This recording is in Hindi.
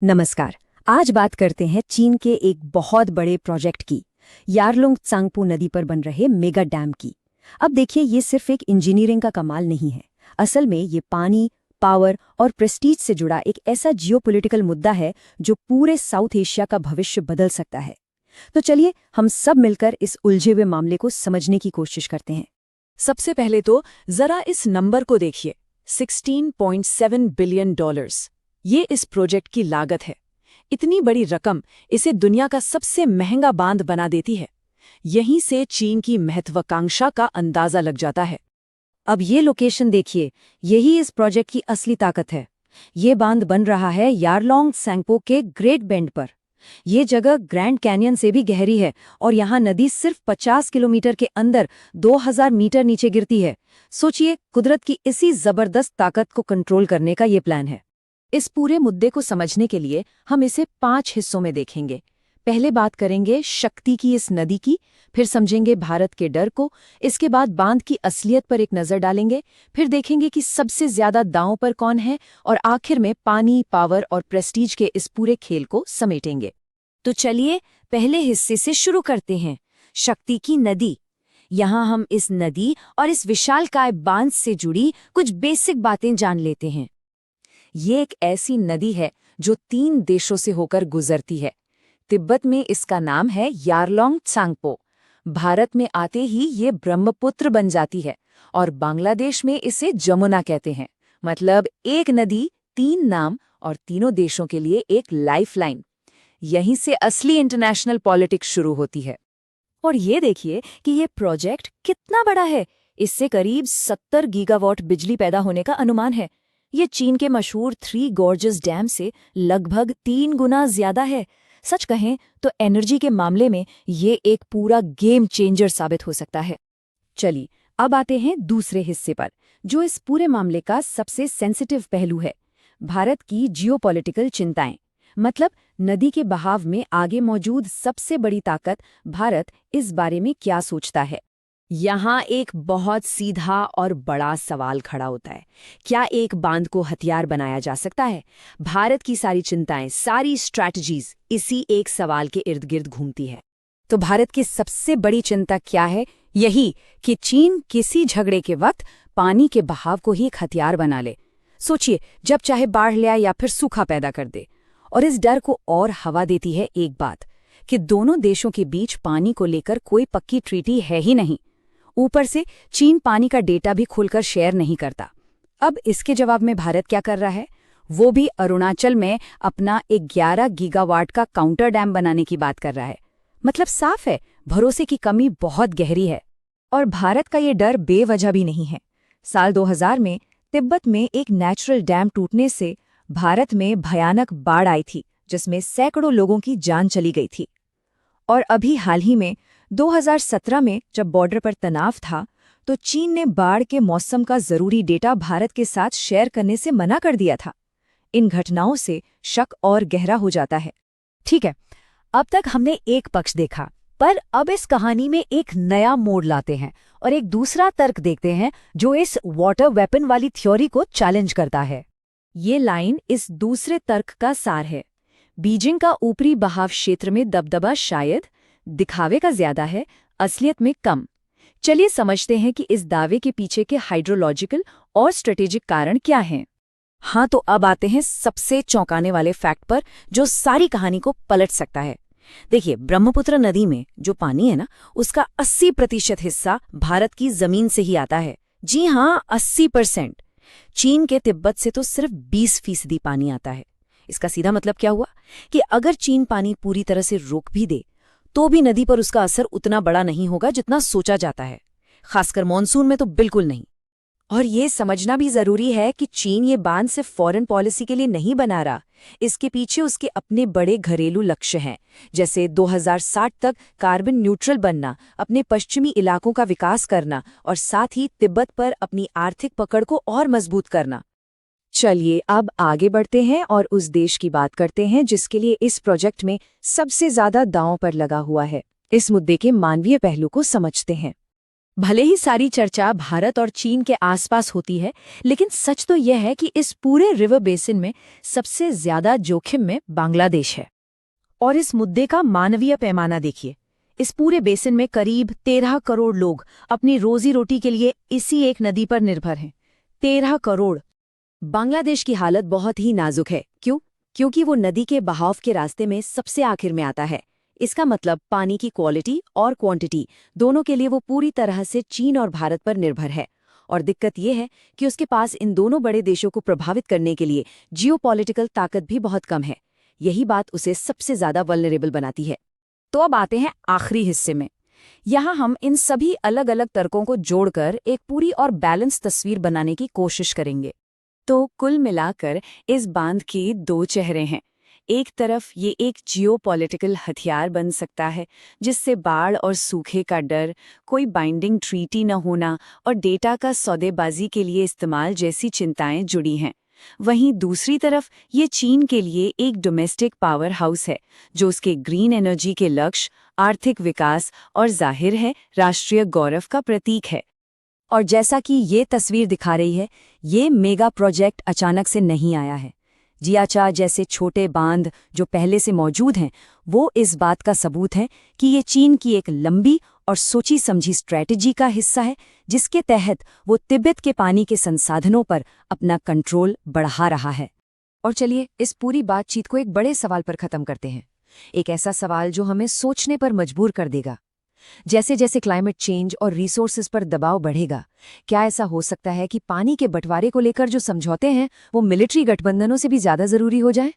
नमस्कार। आज बात करते हैं चीन के एक बहुत बड़े प्रोजेक्ट की, यारलुंग त्सांगपो नदी पर बन रहे मेगा डैम की। अब देखिए, ये सिर्फ एक इंजीनियरिंग का कमाल नहीं है। असल में ये पानी, पावर और प्रेस्टीज से जुड़ा एक ऐसा जियोपॉलिटिकल मुद्दा है जो पूरे साउथ एशिया का भविष्य बदल सकता है। तो चलिए हम सब मिलकर इस उलझे हुए मामले को समझने की कोशिश करते हैं। सबसे पहले तो जरा इस नंबर को देखिए, $16.7 बिलियन। ये इस प्रोजेक्ट की लागत है। इतनी बड़ी रकम इसे दुनिया का सबसे महंगा बांध बना देती है। यहीं से चीन की महत्वाकांक्षा का अंदाजा लग जाता है। अब ये लोकेशन देखिए, यही इस प्रोजेक्ट की असली ताकत है। ये बांध बन रहा है यारलुंग त्सांगपो के ग्रेट बेंड पर। ये जगह ग्रैंड कैनियन से भी गहरी है और यहाँ नदी सिर्फ 50 किलोमीटर के अंदर 2000 मीटर नीचे गिरती है। सोचिए, कुदरत की इसी जबरदस्त ताकत को कंट्रोल करने का ये प्लान है। इस पूरे मुद्दे को समझने के लिए हम इसे 5 हिस्सों में देखेंगे। पहले बात करेंगे शक्ति की इस नदी की, फिर समझेंगे भारत के डर को, इसके बाद बांध की असलियत पर एक नज़र डालेंगे, फिर देखेंगे कि सबसे ज्यादा दांव पर कौन है, और आखिर में पानी, पावर और प्रेस्टीज के इस पूरे खेल को समेटेंगे। तो चलिए पहले हिस्से से शुरू करते हैं, शक्ति की नदी। यहाँ हम इस नदी और इस विशालकाय बांध से जुड़ी कुछ बेसिक बातें जान लेते हैं। ये एक ऐसी नदी है जो 3 देशों से होकर गुजरती है। तिब्बत में इसका नाम है यारलुंग त्सांगपो। भारत में आते ही ये ब्रह्मपुत्र बन जाती है और बांग्लादेश में इसे जमुना कहते हैं। मतलब एक नदी, 3 नाम और तीनों देशों के लिए एक लाइफलाइन। यहीं से असली इंटरनेशनल पॉलिटिक्स शुरू होती है। और ये देखिए कि ये प्रोजेक्ट कितना बड़ा है। इससे करीब 70 गीगावाट बिजली पैदा होने का अनुमान है। ये चीन के मशहूर 3 गॉर्जस डैम से लगभग 3 गुना ज्यादा है। सच कहें तो एनर्जी के मामले में ये एक पूरा गेम चेंजर साबित हो सकता है। चलिए अब आते हैं दूसरे हिस्से पर, जो इस पूरे मामले का सबसे सेंसिटिव पहलू है, भारत की जियोपॉलिटिकल चिंताएं। मतलब नदी के बहाव में आगे मौजूद सबसे बड़ी ताकत भारत इस बारे में क्या सोचता है। यहाँ एक बहुत सीधा और बड़ा सवाल खड़ा होता है। क्या एक बांध को हथियार बनाया जा सकता है? भारत की सारी चिंताएं, सारी स्ट्रैटेजीज इसी एक सवाल के इर्द गिर्द घूमती है। तो भारत की सबसे बड़ी चिंता क्या है? यही कि चीन किसी झगड़े के वक्त पानी के बहाव को ही एक हथियार बना ले। सोचिए, जब चाहे बाढ़ ले आए या फिर सूखा पैदा कर दे। और इस डर को और हवा देती है एक बात, कि दोनों देशों के बीच पानी को लेकर कोई पक्की ट्रीटी है ही नहीं। ऊपर से चीन पानी का डेटा भी खुलकर शेयर नहीं करता। अब इसके जवाब में भारत क्या कर रहा है? वो भी अरुणाचल में अपना 11 गीगावाट का काउंटर डैम बनाने की बात कर रहा है। मतलब साफ है, भरोसे की कमी बहुत गहरी है। और भारत का ये डर बेवजह भी नहीं है। साल 2000 में तिब्बत में एक नेचुरल डैम टूटने से भारत में भयानक बाढ़ आई थी, जिसमें सैकड़ों लोगों की जान चली गई थी। और अभी हाल ही में 2017 में जब बॉर्डर पर तनाव था, तो चीन ने बाढ़ के मौसम का जरूरी डेटा भारत के साथ शेयर करने से मना कर दिया था। इन घटनाओं से शक और गहरा हो जाता है। ठीक है, अब तक हमने एक पक्ष देखा, पर अब इस कहानी में एक नया मोड़ लाते हैं और एक दूसरा तर्क देखते हैं जो इस वाटर वेपन वाली थ्योरी को चैलेंज करता है। ये लाइन इस दूसरे तर्क का सार है। बीजिंग का ऊपरी बहाव क्षेत्र में दबदबा शायद दिखावे का ज्यादा है, असलियत में कम। चलिए समझते हैं कि इस दावे के पीछे के हाइड्रोलॉजिकल और स्ट्रेटेजिक कारण क्या हैं। हाँ, तो अब आते हैं सबसे चौंकाने वाले फैक्ट पर, जो सारी कहानी को पलट सकता है। देखिए, ब्रह्मपुत्र नदी में जो पानी है ना, उसका 80% हिस्सा भारत की जमीन से ही आता है। जी हाँ, 80%। चीन के तिब्बत से तो सिर्फ 20% पानी आता है। इसका सीधा मतलब क्या हुआ कि अगर चीन पानी पूरी तरह से रोक भी दे, तो भी नदी पर उसका असर उतना बड़ा नहीं होगा जितना सोचा जाता है, खासकर मॉनसून में तो बिल्कुल नहीं। और ये समझना भी जरूरी है कि चीन ये बांध सिर्फ फॉरेन पॉलिसी के लिए नहीं बना रहा। इसके पीछे उसके अपने बड़े घरेलू लक्ष्य हैं, जैसे 2060 तक कार्बन न्यूट्रल बनना, अपने पश्चिमी इलाकों का विकास करना और साथ ही तिब्बत पर अपनी आर्थिक पकड़ को और मजबूत करना। चलिए अब आगे बढ़ते हैं और उस देश की बात करते हैं जिसके लिए इस प्रोजेक्ट में सबसे ज्यादा दांव पर लगा हुआ है। इस मुद्दे के मानवीय पहलू को समझते हैं। भले ही सारी चर्चा भारत और चीन के आसपास होती है, लेकिन सच तो यह है कि इस पूरे रिवर बेसिन में सबसे ज्यादा जोखिम में बांग्लादेश है। और इस मुद्दे का मानवीय पैमाना देखिए। इस पूरे बेसिन में करीब 13 करोड़ लोग अपनी रोजी रोटी के लिए इसी एक नदी पर निर्भर हैं। 13 करोड़। बांग्लादेश की हालत बहुत ही नाजुक है। क्यों? क्योंकि वो नदी के बहाव के रास्ते में सबसे आखिर में आता है। इसका मतलब पानी की क्वालिटी और क्वांटिटी दोनों के लिए वो पूरी तरह से चीन और भारत पर निर्भर है। और दिक्कत ये है कि उसके पास इन दोनों बड़े देशों को प्रभावित करने के लिए जियोपॉलिटिकल ताकत भी बहुत कम है। यही बात उसे सबसे ज्यादा वल्नरेबल बनाती है। तो अब आते हैं आखिरी हिस्से में। यहाँ हम इन सभी अलग अलग तर्कों को जोड़कर एक पूरी और बैलेंस तस्वीर बनाने की कोशिश करेंगे। तो कुल मिलाकर इस बांध के दो चेहरे हैं। एक तरफ ये एक जियोपॉलिटिकल हथियार बन सकता है, जिससे बाढ़ और सूखे का डर, कोई बाइंडिंग ट्रीटी न होना और डेटा का सौदेबाजी के लिए इस्तेमाल जैसी चिंताएं जुड़ी हैं। वहीं दूसरी तरफ ये चीन के लिए एक डोमेस्टिक पावर हाउस है, जो उसके ग्रीन एनर्जी के लक्ष्य, आर्थिक विकास और जाहिर है राष्ट्रीय गौरव का प्रतीक है। और जैसा कि ये तस्वीर दिखा रही है, ये मेगा प्रोजेक्ट अचानक से नहीं आया है। जियाचा जैसे छोटे बांध जो पहले से मौजूद हैं, वो इस बात का सबूत हैं कि ये चीन की एक लंबी और सोची समझी स्ट्रैटेजी का हिस्सा है, जिसके तहत वो तिब्बत के पानी के संसाधनों पर अपना कंट्रोल बढ़ा रहा है। और चलिए इस पूरी बातचीत को एक बड़े सवाल पर खत्म करते हैं। एक ऐसा सवाल जो हमें सोचने पर मजबूर कर देगा। जैसे जैसे क्लाइमेट चेंज और रिसोर्सेज पर दबाव बढ़ेगा, क्या ऐसा हो सकता है कि पानी के बंटवारे को लेकर जो समझौते हैं वो मिलिट्री गठबंधनों से भी ज्यादा जरूरी हो जाए?